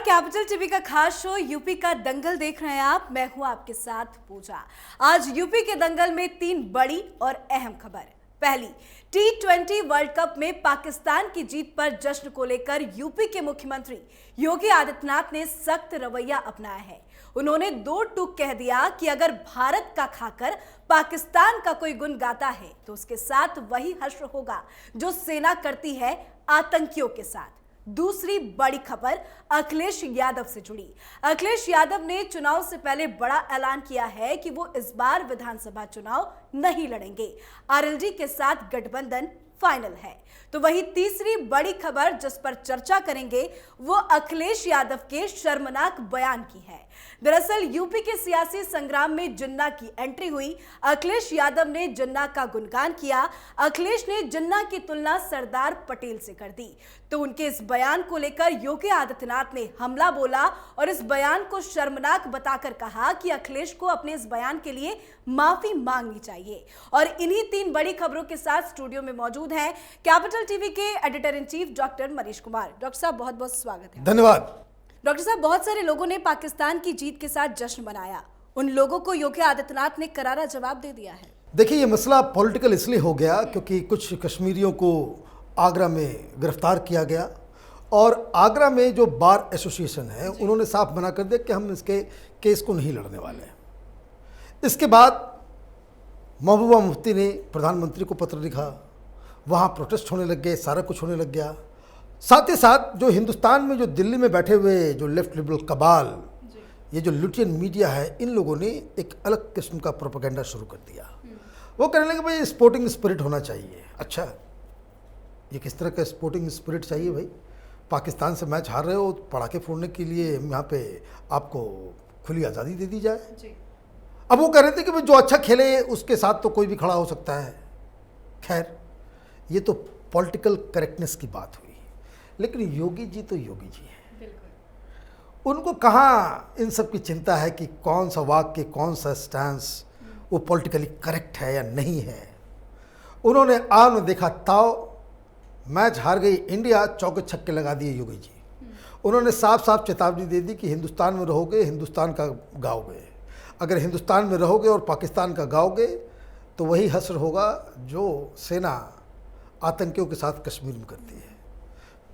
Capital TV का खास show UP का दंगल देख रहे हैं आप। मैं हूं आपके साथ पूजा। आज यूपी के दंगल में 3 बड़ी और अहम खबर। पहली, T20 वर्ल्ड कप में पाकिस्तान की जीत पर जश्न को लेकर यूपी के मुख्यमंत्री योगी आदित्यनाथ ने सख्त रवैया अपनाया है। उन्होंने 2 टूक कह दिया कि अगर भारत का खाकर पाकिस्तान का कोई गुण गाता है तो उसके साथ वही हश्र होगा जो सेना करती है आतंकियों के साथ। दूसरी बड़ी खबर अखिलेश यादव से जुड़ी। अखिलेश यादव ने चुनाव से पहले बड़ा ऐलान किया है कि वो इस बार विधानसभा चुनाव नहीं लड़ेंगे। आरएलडी के साथ गठबंधन फाइनल है। तो वही तीसरी बड़ी खबर जिस पर चर्चा करेंगे वो अखिलेश यादव के शर्मनाक बयान की है। दरअसल यूपी के सियासी संग्राम में जिन्ना की एंट्री हुई। अखिलेश यादव ने जिन्ना का गुणगान किया। अखिलेश ने जिन्ना की तुलना सरदार पटेल से कर दी। तो उनके इस बयान को लेकर योगी आदित्यनाथ ने हमला बोला और इस बयान को शर्मनाक बताकर कहा कि अखिलेश को अपने इस बयान के लिए माफी मांगनी चाहिए। और इन्हीं 3 बड़ी खबरों के साथ स्टूडियो में मौजूद हैं कैपिटल टीवी के editor in chief doctor Manish Kumar. Doctor साहब बहुत बहुत स्वागत है। धन्यवाद। डॉक्टर साहब, बहुत सारे लोगों ने पाकिस्तान की जीत के साथ जश्न मनाया। उन लोगों को योगी आदित्यनाथ ने करारा जवाब दे दिया है। देखिए, ये मसला पॉलिटिकल इसलिए हो गया क्योंकि कुछ कश्मीरियों को आगरा में गिरफ्तार किया गया और आगरा में जो बार एसोसिएशन है उन्होंने साफ मना कर दिया कि हम इसके केस को नहीं लड़ने वाले हैं। इसके बाद महबूबा मुफ्ती ने प्रधानमंत्री को पत्र लिखा, वहाँ प्रोटेस्ट होने लग गए, सारा कुछ होने लग गया। साथ ही साथ जो हिंदुस्तान में जो दिल्ली में बैठे हुए जो लेफ्ट लिबरल कबाल, ये जो लुटियन मीडिया है, इन लोगों ने एक अलग किस्म का प्रोपेगेंडा शुरू कर दिया। वो कहने लगे भाई स्पोर्टिंग स्पिरिट होना चाहिए। अच्छा, ये किस तरह का स्पोर्टिंग स्पिरिट चाहिए भाई? पाकिस्तान से मैच हार रहे हो, पटाखे फोड़ने के लिए यहाँ पे आपको खुली आज़ादी दे दी जाए। अब वो कह रहे थे कि भाई जो अच्छा खेले उसके साथ तो कोई भी खड़ा हो सकता है। खैर, ये तो पॉलिटिकल करेक्टनेस की बात हुई, लेकिन योगी जी तो योगी जी हैं। उनको कहाँ इन सब की चिंता है कि कौन सा वाक्य, कौन सा स्टैंस वो पॉलिटिकली करेक्ट है या नहीं है। उन्होंने आम देखा ताव, मैच हार गई इंडिया, चौके छक्के लगा दिए योगी जी। उन्होंने साफ साफ चेतावनी दे दी कि हिंदुस्तान में रहोगे, हिंदुस्तान का गाओगे। अगर हिंदुस्तान में रहोगे और पाकिस्तान का गाओगे तो वही हश्र होगा जो सेना आतंकियों के साथ कश्मीर में करती है।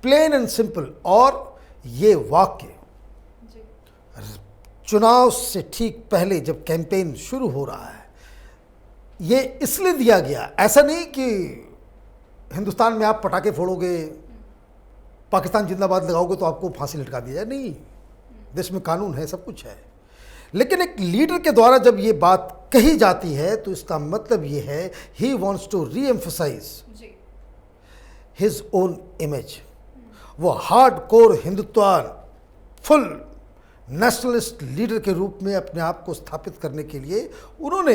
Plain and simple. और ये वाक्य चुनाव से ठीक पहले जब कैंपेन शुरू हो रहा है, ये इसलिए दिया गया। ऐसा नहीं कि हिंदुस्तान में आप पटाखे फोड़ोगे, पाकिस्तान जिंदाबाद लगाओगे तो आपको फांसी लटका दिया जाए। नहीं, देश में कानून है, सब कुछ है। लेकिन एक लीडर के द्वारा जब ये बात कही जाती है तो इसका मतलब ये है he wants to re emphasise his own image. वो हार्ड कोर हिंदुत्वान, फुल नेशनलिस्ट लीडर के रूप में अपने आप को स्थापित करने के लिए उन्होंने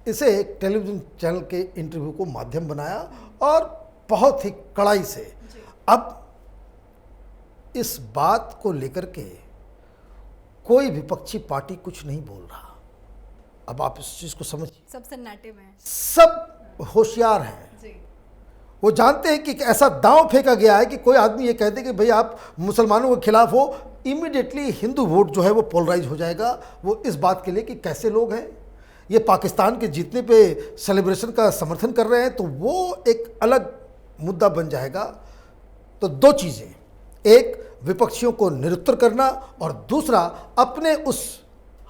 इसे एक टेलीविज़न चैनल के इंटरव्यू को माध्यम बनाया और बहुत ही कड़ाई से। अब इस बात को लेकर के कोई विपक्षी पार्टी कुछ नहीं बोल रहा। अब आप इस चीज़ को समझिए, सब सन्नाटे में हैं। सब होशियार हैं। वो जानते हैं कि एक ऐसा दांव फेंका गया है कि कोई आदमी ये कह दे कि भाई आप मुसलमानों के खिलाफ हो, इमीडिएटली हिंदू वोट जो है वो पोलराइज हो जाएगा। वो इस बात के लिए कि कैसे लोग हैं, ये पाकिस्तान के जीतने पे सेलिब्रेशन का समर्थन कर रहे हैं, तो वो एक अलग मुद्दा बन जाएगा। तो 2 चीज़ें, एक विपक्षियों को निरुत्तर करना और दूसरा अपने उस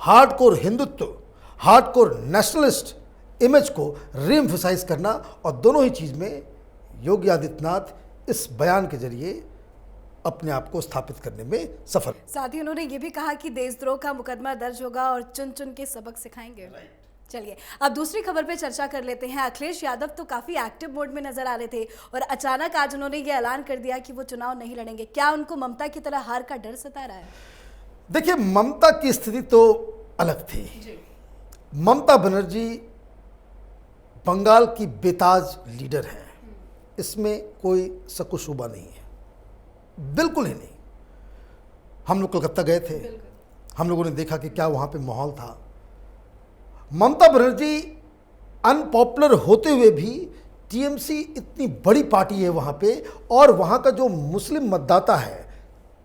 hardcore Hindutva, hardcore nationalist image को रीएम्फसाइज करना। और दोनों ही चीज़ में योगी आदित्यनाथ इस बयान के जरिए अपने आप को स्थापित करने में सफल। साथ ही उन्होंने ये भी कहा कि देशद्रोह का मुकदमा दर्ज होगा और चुन चुन के सबक सिखाएंगे। चलिए अब दूसरी खबर पे चर्चा कर लेते हैं। अखिलेश यादव तो काफी एक्टिव मोड में नजर आ रहे थे और अचानक आज उन्होंने ये ऐलान कर दिया कि वो चुनाव नहीं लड़ेंगे। क्या उनको ममता की तरह हार का डर सता रहा है? देखिए, ममता की स्थिति तो अलग थी। ममता बनर्जी बंगाल की बेताज लीडर है, इसमें कोई शक-ओ-शुबा नहीं है, बिल्कुल ही नहीं। हम लोग कलकत्ता गए थे, हम लोगों ने देखा कि क्या वहाँ पे माहौल था। ममता बनर्जी अनपॉपुलर होते हुए भी टीएमसी इतनी बड़ी पार्टी है वहाँ पे, और वहाँ का जो मुस्लिम मतदाता है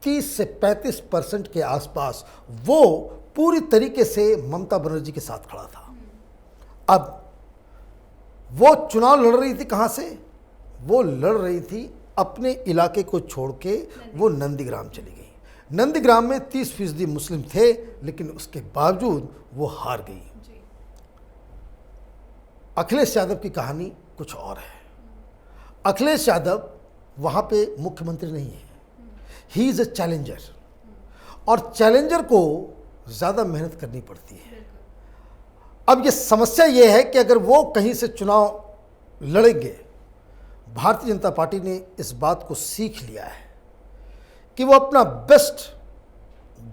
30 से 35% के आसपास वो पूरी तरीके से ममता बनर्जी के साथ खड़ा था। अब वो चुनाव लड़ रही थी कहाँ से? वो लड़ रही थी अपने इलाके को छोड़ के, वो नंदीग्राम चली गई। नंदीग्राम में 30% मुस्लिम थे, लेकिन उसके बावजूद वो हार गई। अखिलेश यादव की कहानी कुछ और है। अखिलेश यादव वहाँ पे मुख्यमंत्री नहीं है, ही इज़ अ चैलेंजर, और चैलेंजर को ज़्यादा मेहनत करनी पड़ती है। अब ये समस्या ये है कि अगर वो कहीं से चुनाव लड़ेंगे, भारतीय जनता पार्टी ने इस बात को सीख लिया है कि वो अपना बेस्ट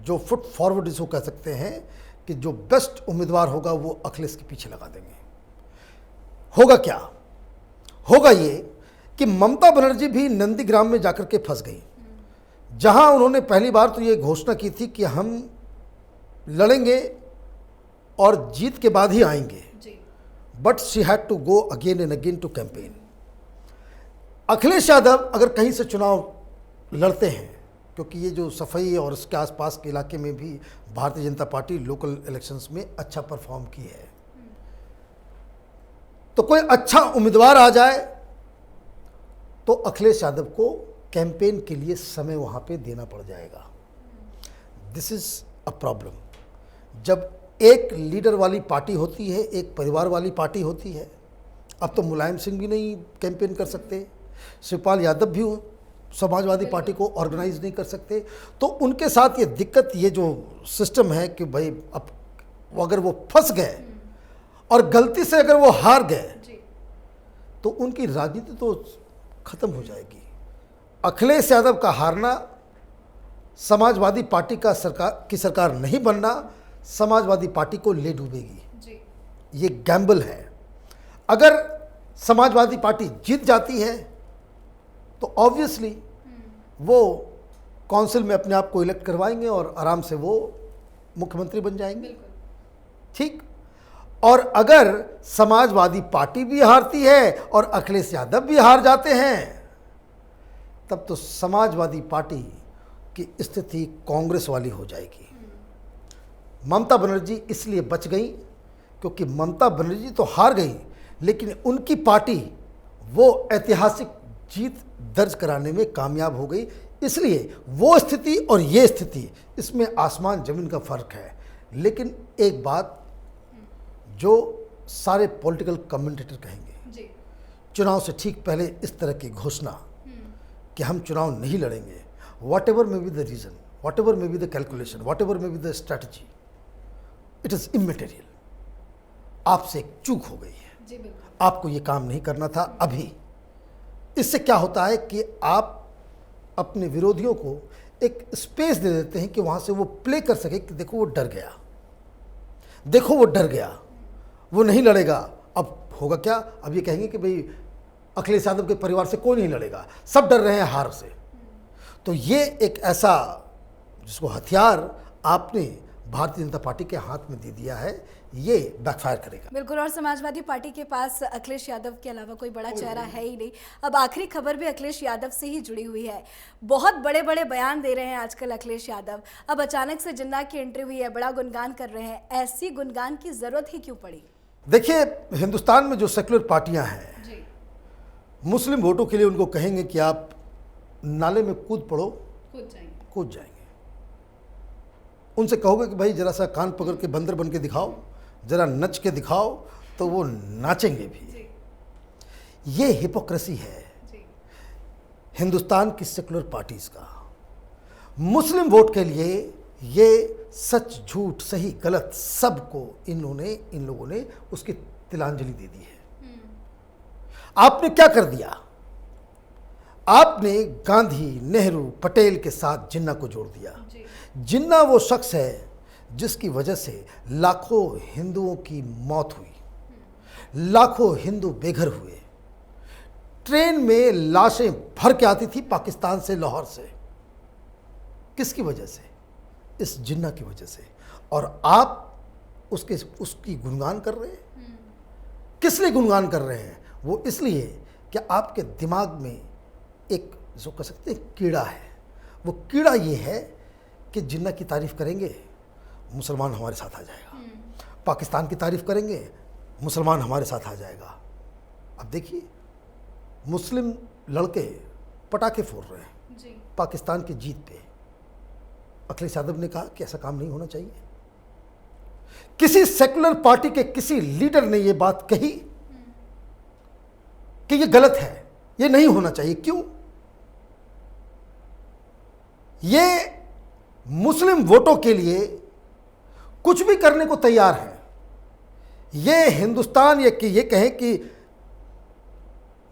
जो फुट फॉरवर्ड इसको कह सकते हैं कि जो बेस्ट उम्मीदवार होगा वो अखिलेश के पीछे लगा देंगे। होगा क्या? होगा ये कि ममता बनर्जी भी नंदीग्राम में जाकर के फंस गई, जहां उन्होंने पहली बार तो ये घोषणा की थी कि हम लड़ेंगे और जीत के बाद ही आएंगे, but she had to go again and again to campaign. Akhilesh Yadav अगर कहीं से चुनाव लड़ते हैं, क्योंकि ये जो सफाई और उसके आसपास के इलाके में भी Bharatiya Janata party local elections में अच्छा परफॉर्म की है, तो कोई अच्छा उम्मीदवार आ जाए तो अखिलेश यादव को कैंपेन के लिए समय वहाँ पे देना पड़ जाएगा। This is a problem. जब एक लीडर वाली पार्टी होती है, एक परिवार वाली पार्टी होती है, अब तो मुलायम सिंह भी नहीं कैंपेन कर सकते, शिवपाल यादव भी समाजवादी पार्टी को ऑर्गेनाइज नहीं कर सकते, तो उनके साथ ये दिक्कत, ये जो सिस्टम है कि भाई अब अगर वो फंस गए और गलती से अगर वो हार गए तो उनकी राजनीति तो खत्म हो जाएगी। अखिलेश यादव का हारना, समाजवादी पार्टी का सरकार नहीं बनना, समाजवादी पार्टी को ले डूबेगी। ये गैम्बल है। अगर समाजवादी पार्टी जीत जाती है तो ऑब्वियसली वो काउंसिल में अपने आप को इलेक्ट करवाएंगे और आराम से वो मुख्यमंत्री बन जाएंगे। ठीक। और अगर समाजवादी पार्टी भी हारती है और अखिलेश यादव भी हार जाते हैं, तब तो समाजवादी पार्टी की स्थिति कांग्रेस वाली हो जाएगी। ममता बनर्जी इसलिए बच गई क्योंकि ममता बनर्जी तो हार गई, लेकिन उनकी पार्टी वो ऐतिहासिक जीत दर्ज कराने में कामयाब हो गई। इसलिए वो स्थिति और ये स्थिति, इसमें आसमान ज़मीन का फ़र्क है। लेकिन एक बात जो सारे पॉलिटिकल कमेंटेटर कहेंगे, चुनाव से ठीक पहले इस तरह की घोषणा कि हम चुनाव नहीं लड़ेंगे, what ever may be the reason, what ever may be the calculation, what ever may be the strategy, it is immaterial. आपसे एक चूक हो गई है, आपको ये काम नहीं करना था अभी। इससे क्या होता है कि आप अपने विरोधियों को एक स्पेस दे देते हैं कि वहाँ से वो प्ले कर सके कि देखो वो डर गया, देखो वो डर गया, वो नहीं लड़ेगा। अब होगा क्या? अब ये कहेंगे कि भाई अखिलेश यादव के परिवार से कोई नहीं लड़ेगा, सब डर रहे हैं हार से। तो ये एक ऐसा जिसको हथियार आपने भारतीय जनता पार्टी के हाथ में दे दिया है, ये बैकफायर करेगा। बिल्कुल। और समाजवादी पार्टी के पास अखिलेश यादव के अलावा कोई बड़ा चेहरा है ही नहीं। अब आखिरी खबर भी अखिलेश यादव से ही जुड़ी हुई है। बहुत बड़े बड़े बयान दे रहे हैं आजकल अखिलेश यादव। अब अचानक से जिन्ना की एंट्री हुई है, बड़ा गुणगान कर रहे हैं। ऐसी गुणगान की जरूरत ही क्यों पड़ी? देखिए, हिंदुस्तान में जो सेक्युलर पार्टियां हैं, मुस्लिम वोटों के लिए उनको कहेंगे कि आप नाले में कूद पड़ो, कूद जाएंगे। उनसे कहोगे कि भाई जरा सा कान पकड़ के बंदर बन के दिखाओ, जरा नच के दिखाओ, तो वो नाचेंगे भी। ये हिपोक्रेसी है हिंदुस्तान की सेकुलर पार्टीज का। मुस्लिम वोट के लिए ये सच झूठ सही गलत सबको इन लोगों ने उसकी तिलांजलि दे दी है। आपने क्या कर दिया? आपने गांधी, नेहरू, पटेल के साथ जिन्ना को जोड़ दिया। जिन्ना वो शख्स है जिसकी वजह से लाखों हिंदुओं की मौत हुई, लाखों हिंदू बेघर हुए। ट्रेन में लाशें भर के आती थी पाकिस्तान से, लाहौर से। किसकी वजह से? इस जिन्ना की वजह से। और आप उसकी गुणगान कर रहे हैं। किस लिए गुणगान कर रहे हैं? वो इसलिए कि आपके दिमाग में एक जो कह सकते हैं कीड़ा है, वो कीड़ा ये है कि जिन्ना की तारीफ करेंगे मुसलमान हमारे साथ आ जाएगा, पाकिस्तान की तारीफ करेंगे मुसलमान हमारे साथ आ जाएगा। अब देखिए मुस्लिम लड़के पटाखे फोड़ रहे हैं जी। पाकिस्तान की जीत पे। अखिलेश यादव ने कहा कि ऐसा काम नहीं होना चाहिए। किसी सेकुलर पार्टी के किसी लीडर ने यह बात कही कि यह गलत है, यह नहीं होना चाहिए। क्यों? ये मुस्लिम वोटों के लिए कुछ भी करने को तैयार है। ये हिंदुस्तान ये कहें कि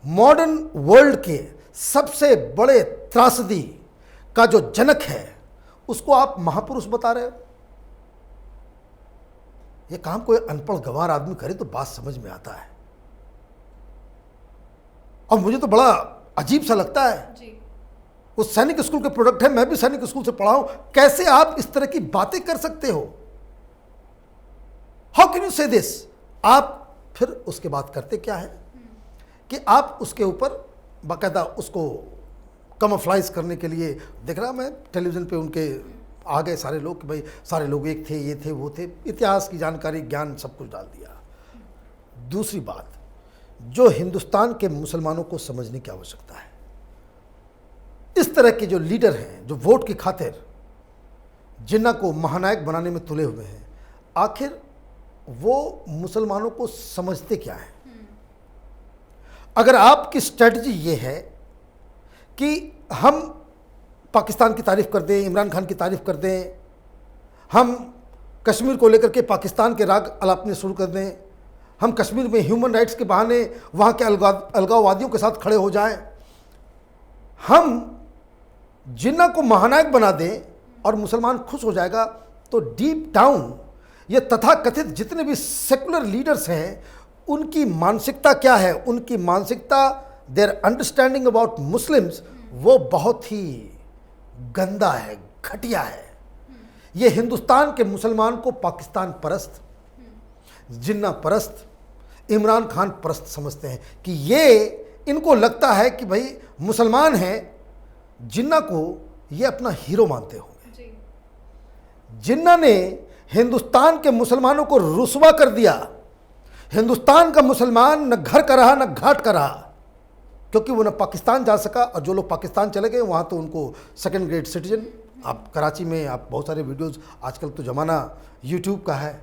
मॉडर्न वर्ल्ड के सबसे बड़े त्रासदी का जो जनक है उसको आप महापुरुष बता रहे हो। ये काम कोई अनपढ़ गंवार आदमी करे तो बात समझ में आता है। और मुझे तो बड़ा अजीब सा लगता है। जी। वो सैनिक स्कूल के प्रोडक्ट है, मैं भी सैनिक स्कूल से पढ़ा हूं। कैसे आप इस तरह की बातें कर सकते हो? हाउ कैन यू से दिस? आप फिर उसके बाद करते क्या है कि आप उसके ऊपर बाकायदा उसको कमफ्लाइज करने के लिए, देख रहा मैं टेलीविजन पे उनके आ गए सारे लोग कि भाई सारे लोग एक थे, ये थे, वो थे, इतिहास की जानकारी, ज्ञान सब कुछ डाल दिया। दूसरी बात, जो हिंदुस्तान के मुसलमानों को समझने की आवश्यकता है, इस तरह के जो लीडर हैं जो वोट की खातिर जिन्ना को महानायक बनाने में तुले हुए हैं, आखिर वो मुसलमानों को समझते क्या हैं? अगर आपकी स्ट्रेटजी ये है कि हम पाकिस्तान की तारीफ कर दें, इमरान खान की तारीफ कर दें, हम कश्मीर को लेकर के पाकिस्तान के राग अलापने शुरू कर दें, हम कश्मीर में ह्यूमन राइट्स के बहाने वहाँ के अलगाववादियों के साथ खड़े हो जाएं, हम जिन्ना को महानायक बना दें और मुसलमान खुश हो जाएगा, तो डीप डाउन ये तथाकथित जितने भी सेकुलर लीडर्स हैं उनकी मानसिकता क्या है? उनकी मानसिकता, देयर अंडरस्टैंडिंग अबाउट मुस्लिम्स, वो बहुत ही गंदा है, घटिया है। ये हिंदुस्तान के मुसलमान को पाकिस्तान परस्त, जिन्ना परस्त, इमरान खान परस्त समझते हैं कि ये इनको लगता है कि भाई मुसलमान हैं, जिन्ना को ये अपना हीरो मानते होंगे। जिन्ना ने हिंदुस्तान के मुसलमानों को रुस्वा कर दिया। हिंदुस्तान का मुसलमान न घर का रहा न घाट का रहा, क्योंकि वो न पाकिस्तान जा सका, और जो लोग पाकिस्तान चले गए वहाँ तो उनको सेकंड ग्रेड सिटीजन। आप कराची में आप बहुत सारे वीडियोस, आजकल तो ज़माना यूट्यूब का है,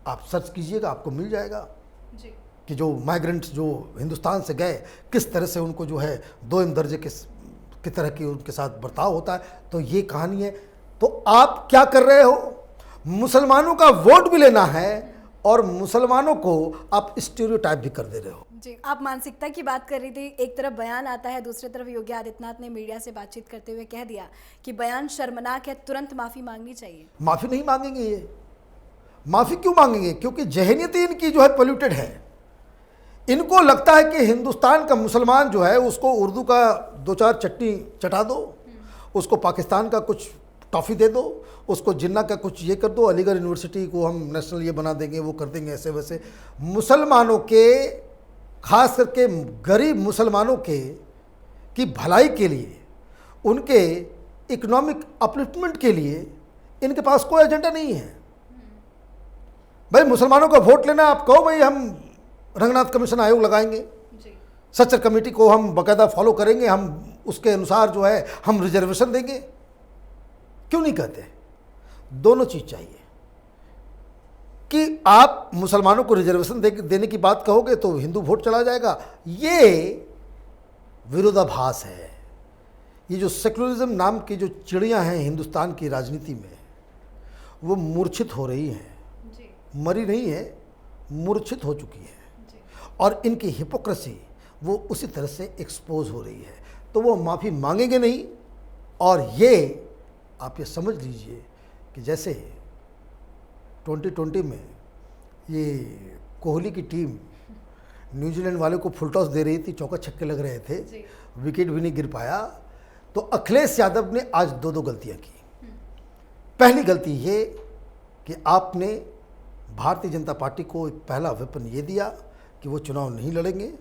आप सर्च कीजिएगा आपको मिल जाएगा जी। कि जो माइग्रेंट्स जो हिंदुस्तान से गए किस तरह से उनको जो है दोयम दर्जे की तरह की उनके साथ बर्ताव होता है। तो ये कहानी है। तो आप क्या कर रहे हो? मुसलमानों का वोट भी लेना है और मुसलमानों को आप स्टीरियोटाइप भी कर दे रहे हो। जी, आप मानसिकता की बात कर रही थी। एक तरफ बयान आता है, दूसरी तरफ योगी आदित्यनाथ ने मीडिया से बातचीत करते हुए कह दिया कि बयान शर्मनाक है, तुरंत माफ़ी मांगनी चाहिए। माफ़ी नहीं मांगेंगे ये। माफ़ी क्यों मांगेंगे? क्योंकि जहनीत इनकी जो है पोल्यूटेड है। इनको लगता है कि हिंदुस्तान का मुसलमान जो है उसको उर्दू का 2-4 चटनी चटा दो, उसको पाकिस्तान का कुछ टॉफ़ी दे दो, उसको जिन्ना का कुछ ये कर दो, अलीगढ़ यूनिवर्सिटी को हम नेशनल ये बना देंगे, वो कर देंगे, ऐसे वैसे। मुसलमानों के, खास करके गरीब मुसलमानों के की भलाई के लिए, उनके इकोनॉमिक अपलिफ्टमेंट के लिए इनके पास कोई एजेंडा नहीं है। भाई मुसलमानों का वोट लेना, आप कहो भाई हम रंगनाथ कमीशन आयोग लगाएंगे, सच्चर कमेटी को हम बाकायदा फॉलो करेंगे, हम उसके अनुसार जो है हम रिजर्वेशन देंगे, क्यों नहीं कहते? दोनों चीज़ चाहिए कि आप मुसलमानों को रिजर्वेशन देने की बात कहोगे तो हिंदू वोट चला जाएगा। ये विरोधाभास है। ये जो सेकुलरिज्म नाम की जो चिड़ियां हैं हिंदुस्तान की राजनीति में, वो मूर्छित हो रही हैं। मरी नहीं है, मूर्छित हो चुकी है। और इनकी हिपोक्रेसी वो उसी तरह से एक्सपोज हो रही है। तो वो माफ़ी मांगेंगे नहीं। और ये आप ये समझ लीजिए कि जैसे 2020 में ये कोहली की टीम न्यूजीलैंड वाले को फुल टॉस दे रही थी, चौका छक्के लग रहे थे, विकेट भी नहीं गिर पाया, तो अखिलेश यादव ने आज 2 गलतियां की। पहली गलती ये कि आपने भारतीय जनता पार्टी को एक पहला वेपन ये दिया कि वो चुनाव नहीं लड़ेंगे।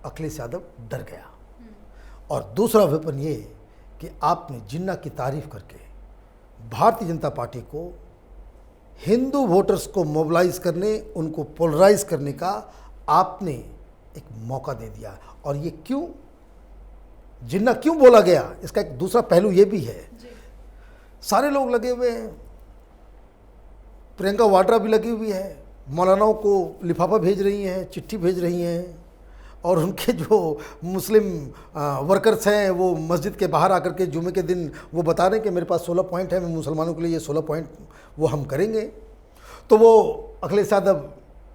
अखिलेश यादव डर गया। और दूसरा वेपन ये कि आपने जिन्ना की तारीफ करके भारतीय जनता पार्टी को हिंदू वोटर्स को मोबिलाइज करने, उनको पोलराइज करने का आपने एक मौका दे दिया। और ये क्यों, जिन्ना क्यों बोला गया, इसका एक दूसरा पहलू ये भी है। सारे लोग लगे हुए हैं, प्रियंका वाड्रा भी लगी हुई है, मौलानाओं को लिफाफा भेज रही हैं, चिट्ठी भेज रही हैं, और उनके जो मुस्लिम वर्कर्स हैं वो मस्जिद के बाहर आकर के जुमे के दिन वो बता रहे हैं कि मेरे पास 16 पॉइंट है, मैं मुसलमानों के लिए ये 16 पॉइंट वो हम करेंगे। तो वो अखिलेश यादव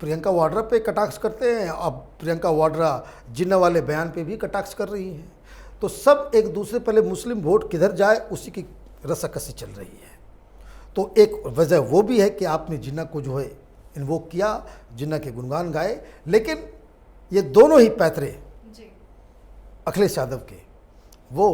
प्रियंका वाड्रा पे कटाक्ष करते हैं, अब प्रियंका वाड्रा जिन्ना वाले बयान पे भी कटाक्ष कर रही हैं। तो सब एक दूसरे, पहले मुस्लिम वोट किधर जाए उसी की रस्साकसी चल रही है। तो एक वजह वो भी है कि आपने जिन्ना को जो है इन्वोक किया, जिन्ना के गुणगान गाए, लेकिन ये दोनों ही पैतरे अखिलेश यादव के वो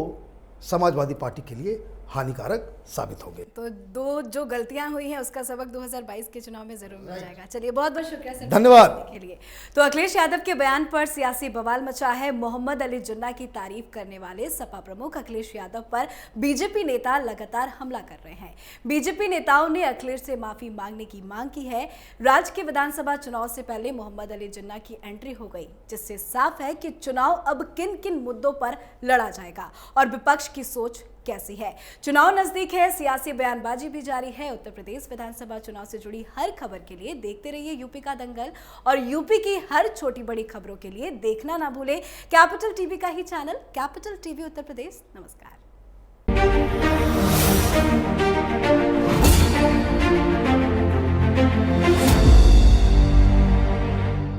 समाजवादी पार्टी के लिए हानिकारक साबित हो गए। तो दो जो गलतियां हुई हैं उसका सबक 2022 के चुनाव में जरूर मिल जाएगा। चलिए, बहुत बहुत शुक्रिया सर, धन्यवाद के लिए। तो अखिलेश यादव के बयान पर सियासी बवाल मचा है। मोहम्मद अली जिन्ना की तारीफ करने वाले सपा प्रमुख अखिलेश यादव पर बीजेपी नेता लगातार हमला कर रहे हैं। बीजेपी नेताओं ने अखिलेश से माफी मांगने की मांग की है। राज्य के विधानसभा चुनाव से पहले मोहम्मद अली जिन्ना की एंट्री हो गई, जिससे साफ है कि चुनाव अब किन किन मुद्दों पर लड़ा जाएगा और विपक्ष की सोच कैसी है। चुनाव नजदीक है, सियासी बयानबाजी भी जारी है। उत्तर प्रदेश विधानसभा चुनाव से जुड़ी हर खबर के लिए देखते रहिए यूपी का दंगल, और यूपी की हर छोटी बड़ी खबरों के लिए देखना ना भूले कैपिटल टीवी का ही channel capital TV Uttar Pradesh. नमस्कार।